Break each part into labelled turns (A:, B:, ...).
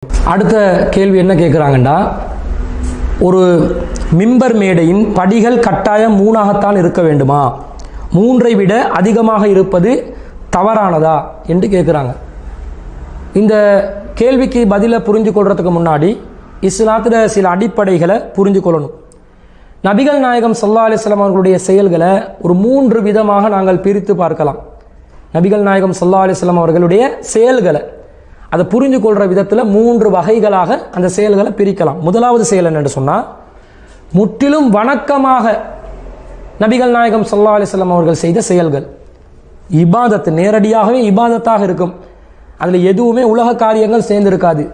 A: அடுத்த கேள்வி என்ன கேட்குறாங்கண்டா, ஒரு மிம்பர் மேடையின் படிகள் கட்டாயம் 3ஆகத்தான் இருக்க வேண்டுமா, 3ஐ விட அதிகமாக இருப்பது தவறானதா என்று கேட்குறாங்க. இந்த கேள்விக்கு பதிலை புரிஞ்சு கொள்றதுக்கு முன்னாடி இஸ்லாத்தில் சில அடிப்படைகளை புரிஞ்சு கொள்ளணும். நபிகள் நாயகம் ஸல்லல்லாஹு அலைஹி வஸல்லம் அவர்களுடைய செயல்களை ஒரு 3 விதமாக நாங்கள் பிரித்து பார்க்கலாம். நபிகள் நாயகம் ஸல்லல்லாஹு அலைஹி வஸல்லம் அவர்களுடைய செயல்களை அதை புரிஞ்சு கொள்கிற விதத்தில் 3 வகைகளாக அந்த செயல்களை பிரிக்கலாம். முதலாவது செயல் என்னென்னு சொன்னால், முற்றிலும் வணக்கமாக நபிகள் நாயகம் ஸல்லல்லாஹு அலைஹி வஸல்லம் அவர்கள் செய்த செயல்கள், இபாதத்து, நேரடியாகவே இபாதத்தாக இருக்கும். அதில் எதுவுமே உலக காரியங்கள் சேர்ந்திருக்காது.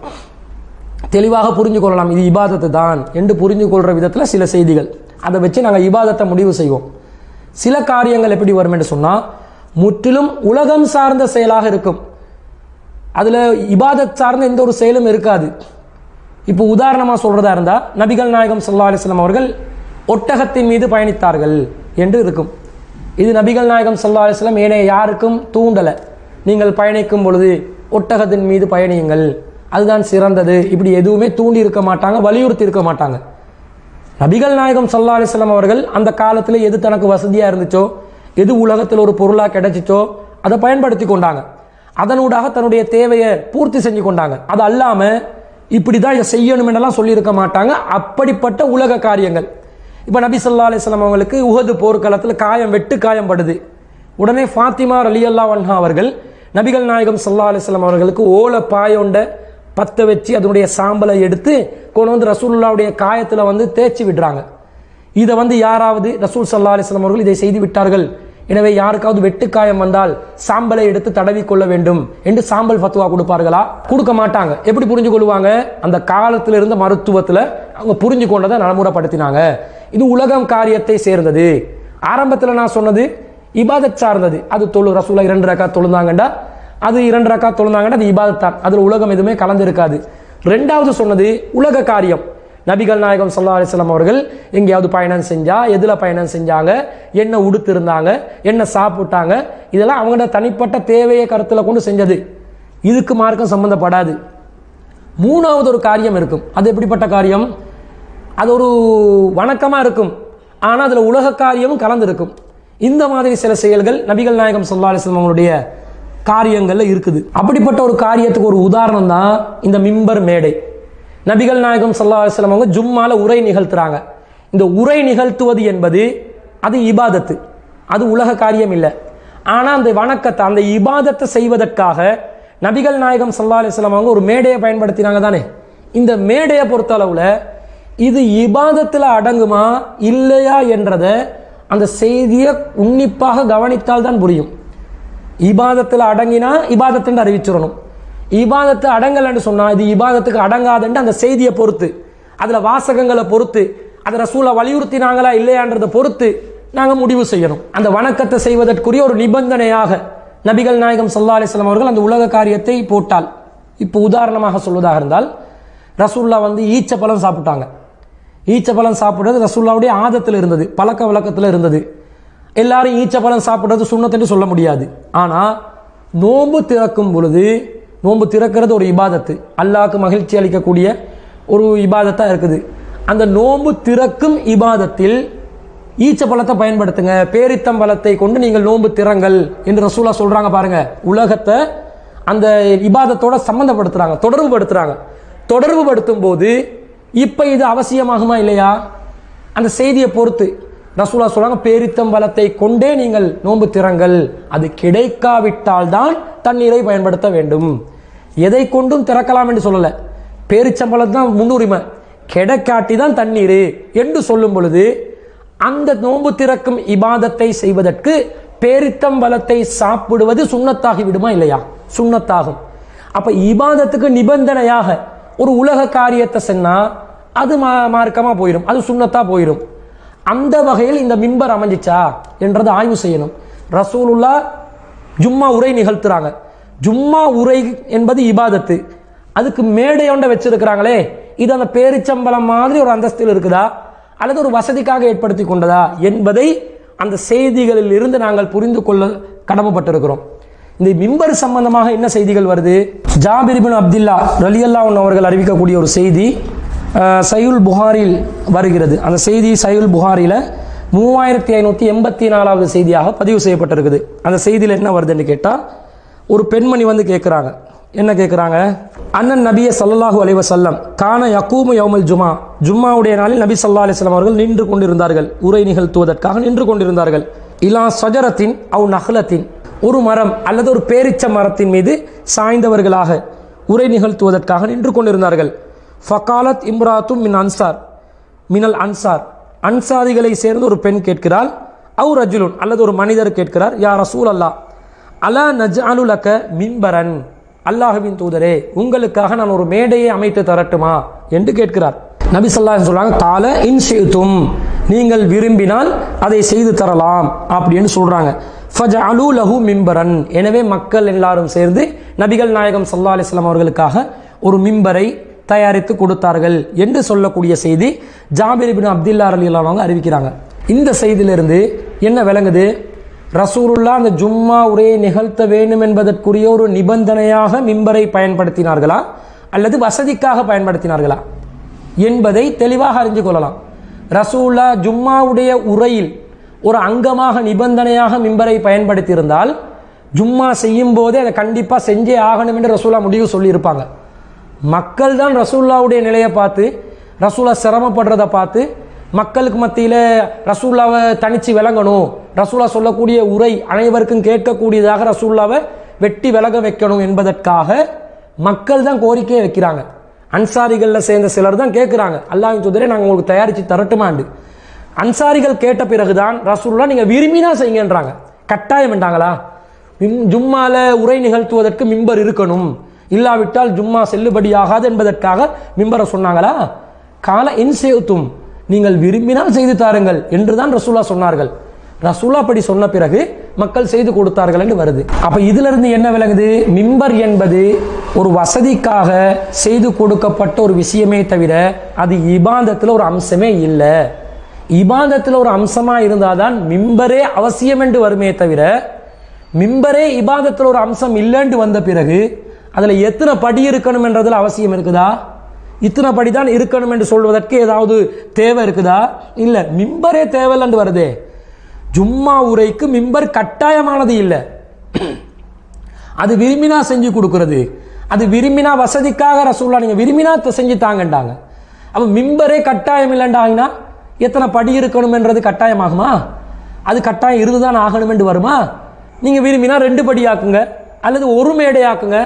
A: தெளிவாக புரிஞ்சு கொள்ளலாம், இது இபாதத்து தான் என்று புரிஞ்சு கொள்கிற விதத்தில் சில செய்திகள், அதை வச்சு நாங்கள் இபாதத்தை முடிவு செய்வோம். சில காரியங்கள் எப்படி வரும் என்று சொன்னால், முற்றிலும் உலகம் சார்ந்த செயலாக இருக்கும். அதில் இபாதத் சார்ந்த எந்த ஒரு செயலும் இருக்காது. இப்போ உதாரணமாக சொல்கிறதா இருந்தால், நபிகள் நாயகம் ஸல்லல்லாஹு அலைஹி வஸல்லம் அவர்கள் ஒட்டகத்தின் மீது பயணித்தார்கள் என்று இருக்கும். இது நபிகள் நாயகம் ஸல்லல்லாஹு அலைஹி வஸல்லம் ஏனைய யாருக்கும் தூண்டலை. நீங்கள் பயணிக்கும் பொழுது ஒட்டகத்தின் மீது பயணியுங்கள், அதுதான் சிறந்தது, இப்படி எதுவுமே தூண்டி இருக்க மாட்டாங்க, வலியுறுத்தி இருக்க மாட்டாங்க. நபிகள் நாயகம் ஸல்லல்லாஹு அலைஹி வஸல்லம் அவர்கள் அந்த காலத்தில் எது தனக்கு வசதியாக இருந்துச்சோ, எது உலகத்தில் ஒரு பொருளாக கிடைச்சிச்சோ அதை பயன்படுத்தி கொண்டாங்க. அதனூடாக தன்னுடைய தேவையை பூர்த்தி செஞ்சு கொண்டாங்க. அது அல்லாமல் இப்படி தான் இதை செய்யணும் என்றெல்லாம் சொல்லியிருக்க மாட்டாங்க. அப்படிப்பட்ட உலக காரியங்கள். இப்போ நபி ஸல்லல்லாஹு அலைஹி வஸல்லம் அவங்களுக்கு உஹது போர்க்களத்தில் வெட்டு காயம் படுது. உடனே ஃபாத்திமா ரலியல்லாஹு அன்ஹா அவர்கள் நபிகள் நாயகம் ஸல்லல்லாஹு அலைஹி வஸல்லம் அவர்களுக்கு ஓலை பாயோண்ட பற்ற வச்சு அதனுடைய சாம்பலை எடுத்து கொண்டு வந்து ரசூலுல்லாவுடைய காயத்தில் தேய்ச்சி விடுறாங்க. இதை யாராவது ரசூல் ஸல்லல்லாஹு அலைஹி வஸல்லம் அவர்கள் இதை செய்து விட்டார்கள், எனவே யாருக்காவது வெட்டுக்காயம் வந்தால் சாம்பலை எடுத்து தடவி கொள்ள வேண்டும் என்று சாம்பல் ஃபத்வா கொடுப்பார்களா? கொடுக்க மாட்டாங்க. எப்படி புரிஞ்சு கொள்வாங்க? அந்த காலத்தில் இருந்த மருத்துவத்தில் அவங்க புரிஞ்சு கொண்டதை நடைமுறைப்படுத்தினாங்க. இது உலகம் காரியத்தை சேர்ந்தது. ஆரம்பத்தில் நான் சொன்னது இபாதத் சார்ந்தது. அது ரசூலா 2 ரக்காத் தொழுந்தாங்கண்டா, அது 2 ரக்காத் தொழுந்தாங்கண்டா, அது இபாதத் தான். அதில் உலகம் எதுவுமே கலந்திருக்காது. 2வது சொன்னது உலக காரியம். நபிகள் நாயகம் ஸல்லல்லாஹு அலைஹி வஸல்லம் அவர்கள் எங்கேயாவது பயணம் செஞ்சா எதில் பயணம் செஞ்சாங்க, என்ன உடுத்திருந்தாங்க, என்ன சாப்பிட்டாங்க, இதெல்லாம் அவங்களோட தனிப்பட்ட தேவையை கருத்தில் கொண்டு செஞ்சது. இதுக்கு மார்க்கம் சம்பந்தப்படாது. 3வது ஒரு காரியம் இருக்கும். அது எப்படிப்பட்ட காரியம்? அது ஒரு வணக்கமாக இருக்கும், ஆனால் அதில் உலக காரியமும் கலந்துருக்கும். இந்த மாதிரி சில செயல்கள் நபிகள் நாயகம் ஸல்லல்லாஹு அலைஹி வஸல்லம் அவங்களுடைய காரியங்களில் இருக்குது. அப்படிப்பட்ட ஒரு காரியத்துக்கு ஒரு உதாரணம் தான் இந்த மிம்பர் மேடை. நபிகள் நாயகம் ஸல்லல்லாஹு அலைஹி வஸல்லம் அவங்க ஜும்மால உரை நிகழ்த்துறாங்க. இந்த உரை நிகழ்த்துவது என்பது அது இபாதத்து, அது உலக காரியம் இல்லை. ஆனால் அந்த வணக்கத்தை, அந்த இபாதத்தை செய்வதற்காக நபிகள் நாயகம் ஸல்லல்லாஹு அலைஹி வஸல்லம் அவங்க ஒரு மேடையை பயன்படுத்தினாங்க தானே. இந்த மேடையை பொறுத்த அளவில் இது இபாதத்தில் அடங்குமா இல்லையா என்றதை அந்த செய்தியை உன்னிப்பாக கவனித்தால் தான் புரியும். இபாதத்தில் அடங்கினா இபாதத்துன்னு அறிவிச்சிடணும். இபாதத்தை அடங்கலைன்னு சொன்னால் இது இபாதத்துக்கு அடங்காதுன்னு அந்த செய்தியை பொறுத்து, அதில் வாசகங்களை பொறுத்து, அதை ரசூலை வலியுறுத்தினாங்களா இல்லையான்றதை பொறுத்து நாங்கள் முடிவு செய்யணும். அந்த வணக்கத்தை செய்வதற்குரிய ஒரு நிபந்தனையாக நபிகள் நாயகம் ஸல்லல்லாஹு அலைஹி வஸல்லம் அவர்கள் அந்த உலக காரியத்தை போட்டால், இப்போ உதாரணமாக சொல்வதாக இருந்தால், ரசூல்லா ஈச்சப்பழம் சாப்பிட்டாங்க. ஈச்சப்பழம் சாப்பிட்றது ரசூல்லாவுடைய ஆதத்தில் இருந்தது, பழக்க வழக்கத்தில் இருந்தது. எல்லாரும் ஈச்சப்பழம் சாப்பிட்றது சுன்னத்துன்னு சொல்ல முடியாது. ஆனால் நோன்பு திறக்கும் பொழுது, நோன்பு திறக்கிறது ஒரு இபாதத்து, அல்லாஹ்க்கு மகிழ்ச்சி அளிக்கக்கூடிய ஒரு இபாதத்தாக இருக்குது. அந்த நோன்பு திறக்கும் இபாதத்தில் ஈச்சப்பழத்தை பயன்படுத்துங்க, பேரித்தம்பழத்தை கொண்டு நீங்கள் நோன்பு திறங்கள் என்று ரசூலா சொல்கிறாங்க. பாருங்க, உலகத்தை அந்த இபாதத்தோட சம்மந்தப்படுத்துகிறாங்க, தொடர்பு படுத்தும் போது இப்போ இது அவசியமாகுமா இல்லையா? அந்த செய்தியை பொறுத்து ரசூலா சொல்றாங்க, பேரித்தம்பழத்தை கொண்டே நீங்கள் நோன்பு திறங்கள், அது கிடைக்காவிட்டால் தான் தண்ணீரை பயன்படுத்த வேண்டும். எதை கொண்டும் திறக்கலாம் என்று சொல்லலை, பேரிச்சம்பழம் தான் முன்னுரிமை, கிடைக்காட்டி தான் தண்ணீர் என்று சொல்லும் பொழுது அந்த நோன்பு திறக்கும் இபாதத்தை செய்வதற்கு பேரித்தம்பழத்தை சாப்பிடுவது சுன்னத்தாகி விடுமா இல்லையா? சுன்னத்தாகும். அப்ப இபாதத்துக்கு நிபந்தனையாக ஒரு உலக காரியத்தை சொன்னால் அது மார்க்கமாக போயிடும், அது சுன்னத்தா போயிடும். அந்த வகையில் இந்த மிம்பர் அமைஞ்சிச்சா என்றதை ஆய்வு செய்யணும். ரசூலுல்லா ஜும்மா உரை நிகழ்த்துறாங்க. ஜும்மா உரை என்பது இபாதத்து, அதுக்கு மேடையொண்ட வச்சிருக்கிறாங்களே, இது அந்த பேரிச்சம்பளம் மாதிரி ஒரு அந்தஸ்தில் இருக்குதா அல்லது ஒரு வசதிக்காக ஏற்படுத்தி கொண்டதா என்பதை அந்த செய்திகளில் இருந்து நாங்கள் புரிந்து கொள்ள கடமைப்பட்டிருக்கிறோம். இந்த மிம்பர் சம்பந்தமாக என்ன செய்திகள் வருது? ஜாபிர் இப்னு அப்துல்லா ரலியல்லாஹு அன்ஹு அவர்கள் அறிவிக்கக்கூடிய ஒரு செய்தி சஹீஹுல் புகாரில் வருகிறது. அந்த செய்தி சஹீஹுல் புகாரில் 3584வது செய்தியாக பதிவு செய்யப்பட்டிருக்குது. அந்த செய்தியில் என்ன வருதுன்னு கேட்டால், ஒரு பெண்மணி வந்து கேட்குறாங்க. என்ன கேட்குறாங்க? அண்ணன் நபிய ஸல்லல்லாஹு அலைஹி வஸல்லம் கான யகூமு யௌமல் ஜுமா, ஜும்மாவுடைய நாளில் நபி ஸல்லல்லாஹு அலைஹி வஸல்லம் அவர்கள் நின்று கொண்டிருந்தார்கள், உரை நிகழ்த்துவதற்காக நின்று கொண்டிருந்தார்கள். இலா ஷஜரத்தின் அவ் நஹ்லத்தின், ஒரு மரம் அல்லது ஒரு பேரிச்ச மரத்தின் மீது சாய்ந்தவர்களாக உரை நிகழ்த்துவதற்காக நின்று கொண்டிருந்தார்கள். ஃபகாலத் இம்ராத்தும் மினல் அன்சார், அன்சாரிகளை சேர்ந்து ஒரு பெண் கேட்கிறாள். அவு ரஜுலுன், அல்லது ஒரு மனிதர் கேட்கிறார், யா ரசூல் அல்லா அலா நஜ்அலு லக மிம்பரன், அல்லாஹ்வின் தூதரே உங்களுக்காக நான் ஒரு மேடையை அமைத்து தரட்டுமா என்று கேட்கிறார். நபி ஸல்லல்லாஹு அலைஹி வஸல்லம் சொல்றாங்க, கால இன் ஷி'தும், நீங்கள் விரும்பினால் அதை செய்து தரலாம் அப்படின்னு சொல்றாங்க. ஃபஜஅலு லஹு மிம்பரன், எனவே மக்கள் எல்லாரும் சேர்ந்து நபிகள் நாயகம் ஸல்லல்லாஹு அலைஹி வஸல்லம் அவர்களுக்காக ஒரு மிம்பரை தயாரித்து கொடுத்தார்கள் என்று சொல்லக்கூடிய செய்தி ஜாபிர் இப்னு அப்துல்லா ரலியல்லாஹு அன்ஹு அறிவிக்கிறாங்க. இந்த செய்தியிலிருந்து என்ன விளங்குது? ரசூலுல்லாஹ் அந்த ஜும்மா உரையை நிகழ்த்த வேண்டும் என்பதற்குரிய ஒரு நிபந்தனையாக மிம்பரை பயன்படுத்தினார்களா அல்லது வசதிக்காக பயன்படுத்தினார்களா என்பதை தெளிவாக அறிந்து கொள்ளலாம். ரசூலுல்லாஹ் ஜும்மாவுடைய உரையில் ஒரு அங்கமாக நிபந்தனையாக மிம்பரை பயன்படுத்தியிருந்தால் ஜும்மா செய்யும் போதே அதை கண்டிப்பாக செஞ்சே ஆகணும் என்று ரசூலுல்லாஹ் முடிவு சொல்லியிருப்பாங்க. மக்கள் தான் ரசூலுல்லாஹ்வுடைய நிலையை பார்த்து, ரசூலுல்லாஹ் சிரமப்படுறதை பார்த்து, மக்களுக்கு மத்தியில் ரசூலுல்லாஹ்வை தனிச்சு விளங்கணும், ரசூலுல்லாஹ் சொல்லக்கூடிய உரை அனைவருக்கும் கேட்கக்கூடியதாக ரசூலுல்லாஹ்வை வெட்டி விலக வைக்கணும் என்பதற்காக மக்கள் தான் கோரிக்கையை வைக்கிறாங்க. அன்சாரிகளில் சேர்ந்த சிலர் தான் கேட்குறாங்க, அல்லாஹ்வின் தூதரே நாங்கள் உங்களுக்கு தயாரித்து தரட்டுமாண்டு. அன்சாரிகள் கேட்ட பிறகுதான் ரசூலுல்லாஹ் நீங்கள் விரும்பினா செய்யுங்கன்றாங்க. கட்டாயம் என்றாங்களா? ஜும்மால உரை நிகழ்த்துவதற்கு மிம்பர் இருக்கணும், இல்லாவிட்டால் ஜும்மா செல்லுபடியாகாது என்பதற்காக மிம்பரை சொன்னாங்களா? கால இன்சேத்தும், நீங்கள் விரும்பினால் செய்து தாருங்கள் என்றுதான் ரசூலுல்லாஹ் சொன்னார்கள். ரசூலுல்லாஹ் அப்படி சொன்ன பிறகு மக்கள் செய்து கொடுத்தார்கள் என்று வருது. அப்ப இதுல இருந்து என்ன விளங்குது? மிம்பர் என்பது ஒரு வசதிக்காக செய்து கொடுக்கப்பட்ட ஒரு விஷயமே தவிர அது இபாதத்தில் ஒரு அம்சமே இல்லை. இபாதத்தில் ஒரு அம்சமா இருந்தாதான் மிம்பரே அவசியம் என்று வருமே தவிர, மிம்பரே இபாதத்தில் ஒரு அம்சம் இல்லைன்னு வந்த பிறகு அதுல எத்தனை படி இருக்கணும் என்றதில் அவசியம் இருக்குதா? இத்தனை படி தான் இருக்கணும் என்று சொல்வதற்கு ஏதாவது தேவை இருக்குதா? இல்லை, மிம்பரே தேவையில்லைன்னு வருதே. ஜும்மா உரைக்கு மிம்பர் கட்டாயமானது இல்லை, அது விரும்பினா செஞ்சு கொடுக்கிறது. அது விரும்பினா வசதிக்காக ரசூலுல்லாஹ் நீங்க விரும்பினா செஞ்சு தாங்கண்டாங்க. அப்ப மிம்பரே கட்டாயம் இல்லைண்டாங்கன்னா எத்தனை படி இருக்கணும் என்றது கட்டாயமாகுமா? அது கட்டாயம் இருந்துதான் ஆகணும் என்று வருமா? நீங்க விரும்பினா 2 படி ஆக்குங்க அல்லது ஒரு மேடை ஆக்குங்க,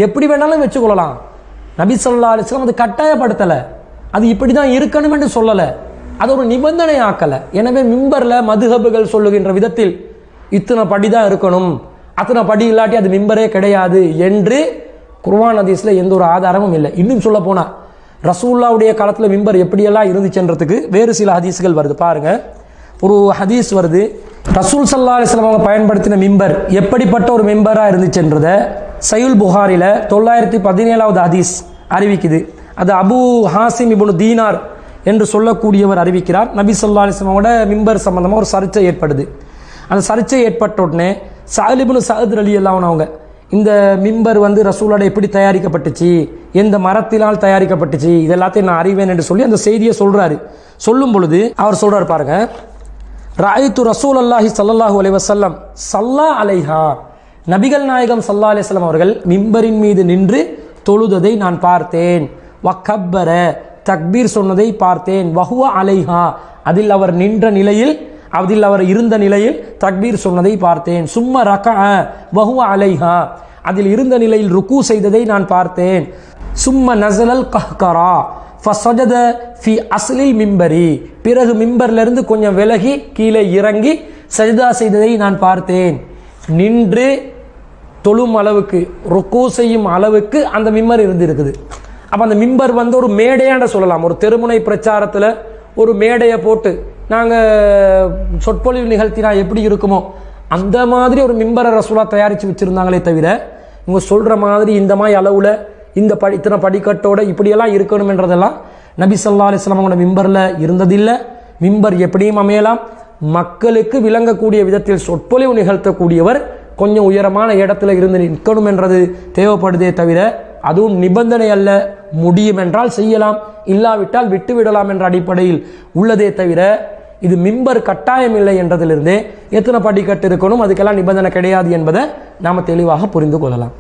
A: எப்படி வேணாலும் வச்சுக்கொள்ளலாம். நபி ஸல்லல்லாஹு அலைஹி வஸல்லம் அது கட்டாயப்படுத்தலை, அது இப்படி தான் இருக்கணும் என்று சொல்லலை, அது ஒரு நிபந்தனை ஆக்கலை. எனவே மிம்பர்ல மதுஹபுகள் சொல்லுகின்ற விதத்தில் இத்தனை படி தான் இருக்கணும், அத்தனை படி இல்லாட்டி அது மிம்பரே கிடையாது என்று குர்ஆன் ஹதீஸ்ல எந்த ஒரு ஆதாரமும் இல்லை. இன்னும் சொல்ல போனா ரசூலுல்லாஹ்வுடைய காலத்தில் மிம்பர் எப்படியெல்லாம் இருந்துச்சுன்றதுக்கு வேறு சில ஹதீஸ்கள் வருது. பாருங்க, ஒரு ஹதீஸ் வருது, ரசூல் ஸல்லல்லாஹு அலைஹி வஸல்லம் அவங்க பயன்படுத்தின மிம்பர் எப்படிப்பட்ட ஒரு மிம்பராக இருந்துச்சுன்றதை சஹீஹுல் புகாரில 917வது ஹதீஸ் அறிவிக்குது. அது அபு ஹாசிம் இப்னு தீனார் என்று சொல்லக்கூடியவர் அறிவிக்கிறார். நபி ஸல்லல்லாஹு அலைஹி வஸல்லமோட மிம்பர் சம்பந்தமாக ஒரு சர்ச்சை ஏற்படுது. அந்த சர்ச்சை ஏற்பட்ட உடனே சஹல் இப்னு சஅத் ரலியல்லாஹு அன்ஹு அவங்க இந்த மிம்பர் வந்து ரசூலோட எப்படி தயாரிக்கப்பட்டுச்சு, எந்த மரத்தினால் தயாரிக்கப்பட்டுச்சு, இதெல்லாத்தையும் நான் அறிவேன் என்று சொல்லி அந்த செய்தியை சொல்றாரு. சொல்லும் பொழுது அவர் சொல்றாரு, பாருங்க, ரஅய்து ரசூலல்லாஹி ஸல்லல்லாஹு அலைஹி வஸல்லம் ஸல்லா அலைஹா, நபிகள் நாயகம் ஸல்லல்லாஹு அலைஹி வஸல்லம் அவர்கள் மிம்பரின் மீது நின்று தொழுததை நான் பார்த்தேன். வக்கப்பர, தக்பீர் சொன்னதை பார்த்தேன். வஹுவ அலைஹா, அதில் அவர் நின்ற நிலையில், அதில் அவர் இருந்த நிலையில் தக்பீர் சொன்னதை பார்த்தேன். சும்ம ரகஅ வஹுவ அலைஹா, அதில் இருந்த நிலையில் ருக்கு செய்ததை நான் பார்த்தேன். சும்ம நஸலல் கஹ்கரா ஃபஸஜத ஃபி அஸ்லில் மிம்பரி, பிறகு மிம்பர்லிருந்து கொஞ்சம் விலகி கீழே இறங்கி சஜ்தா செய்ததை நான் பார்த்தேன். நின்று தொழும் அளவுக்கு, ருக்கு செய்யும் அளவுக்கு அந்த மிம்பர் இருந்திருக்குது. அப்போ அந்த மிம்பர் வந்து ஒரு மேடையாண்ட சொல்லலாம். ஒரு தெருமுனை பிரச்சாரத்தில் ஒரு மேடையை போட்டு நாங்கள் சொற்பொழிவு நிகழ்த்தினா எப்படி இருக்குமோ அந்த மாதிரி ஒரு மிம்பரை ரசூலுல்லாஹ் தயாரித்து வச்சுருந்தாங்களே தவிர, இவங்க சொல்கிற மாதிரி இந்த மாதிரி அளவில் இந்த இத்தனை படிக்கட்டோட இப்படியெல்லாம் இருக்கணுமென்றதெல்லாம் நபி ஸல்லல்லாஹு அலைஹி வஸல்லம் அவங்களோட மிம்பரில் இருந்ததில்லை. மிம்பர் எப்படியும் அமையலாம். மக்களுக்கு விளங்கக்கூடிய விதத்தில் சொற்பொழிவு நிகழ்த்தக்கூடியவர் கொஞ்சம் உயரமான இடத்துல இருந்து நிற்கணும் என்றது தேவைப்படுதே தவிர அதுவும் நிபந்தனை அல்ல. முடியும் என்றால் செய்யலாம், இல்லாவிட்டால் விட்டுவிடலாம் என்ற அடிப்படையில் உள்ளதே தவிர இது மிம்பர் கட்டாயம் இல்லை என்றதிலிருந்தே எத்தனை படிக்கட்டு இருக்கணும் அதுக்கெல்லாம் நிபந்தனை கிடையாது என்பதை நாம் தெளிவாக புரிந்து கொள்ளலாம்.